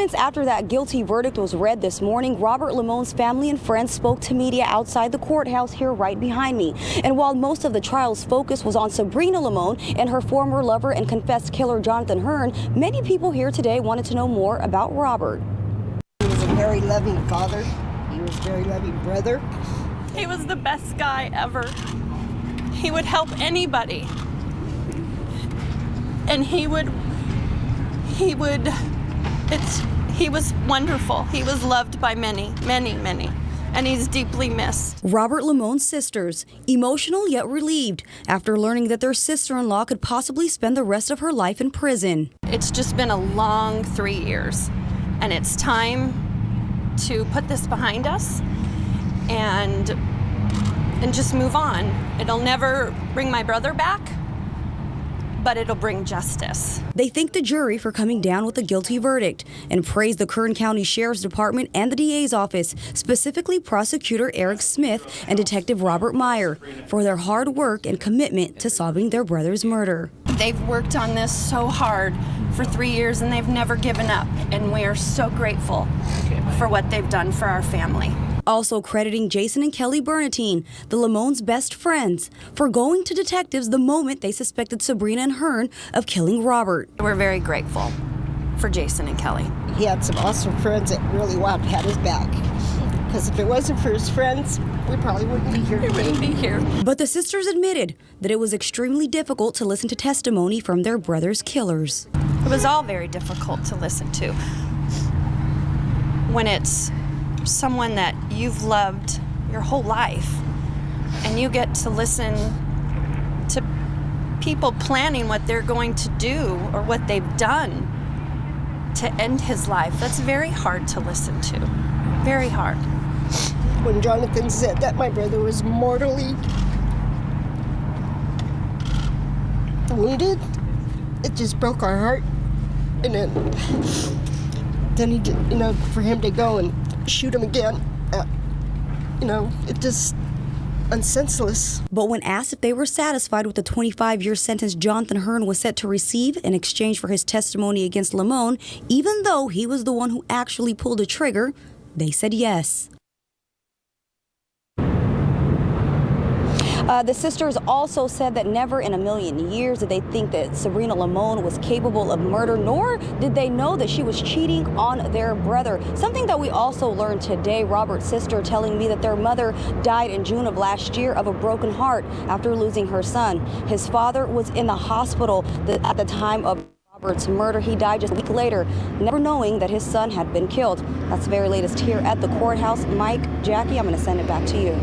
Moments after that guilty verdict was read this morning, Robert Limon's family and friends spoke to media outside the courthouse here right behind me. And while most of the trial's focus was on Sabrina Limon and her former lover and confessed killer Jonathan Hearn, many people here today wanted to know more about Robert. He was a very loving father. He was a very loving brother. He was the best guy ever. He would help anybody. And he was wonderful. He was loved by many, many, many, and he's deeply missed. Robert Limon's sisters, emotional yet relieved after learning that their sister-in-law could possibly spend the rest of her life in prison. It's just been a long 3 years, and it's time to put this behind us and just move on. It'll never bring my brother back, but it'll bring justice. They thank the jury for coming down with a guilty verdict and praise the Kern County Sheriff's Department and the DA's office, specifically Prosecutor Eric Smith and Detective Robert Meyer, for their hard work and commitment to solving their brother's murder. They've worked on this so hard for 3 years and they've never given up, and we are so grateful for what they've done for our family. Also crediting Jason and Kelly Bernatine, the Limons' best friends, for going to detectives the moment they suspected Sabrina and Hearn of killing Robert. We're very grateful for Jason and Kelly. He had some awesome friends that really had his back. Because if it wasn't for his friends, we probably wouldn't be here. We wouldn't be here. But the sisters admitted that it was extremely difficult to listen to testimony from their brother's killers. It was all very difficult to listen to. When it's someone that you've loved your whole life and you get to listen to people planning what they're going to do or what they've done to end his life, that's very hard to listen to. Very hard. When Jonathan said that my brother was mortally wounded, it just broke our heart. And then he did, for him to go and shoot him again, it just unsenseless. But when asked if they were satisfied with the 25-year sentence Jonathan Hearn was set to receive in exchange for his testimony against Limon, even though he was the one who actually pulled the trigger, they said yes. The sisters also said that never in a million years did they think that Sabrina Limon was capable of murder, nor did they know that she was cheating on their brother. Something that we also learned today, Robert's sister telling me that their mother died in June of last year of a broken heart after losing her son. His father was in the hospital at the time of Robert's murder. He died just a week later, never knowing that his son had been killed. That's the very latest here at the courthouse. Mike, Jackie, I'm going to send it back to you.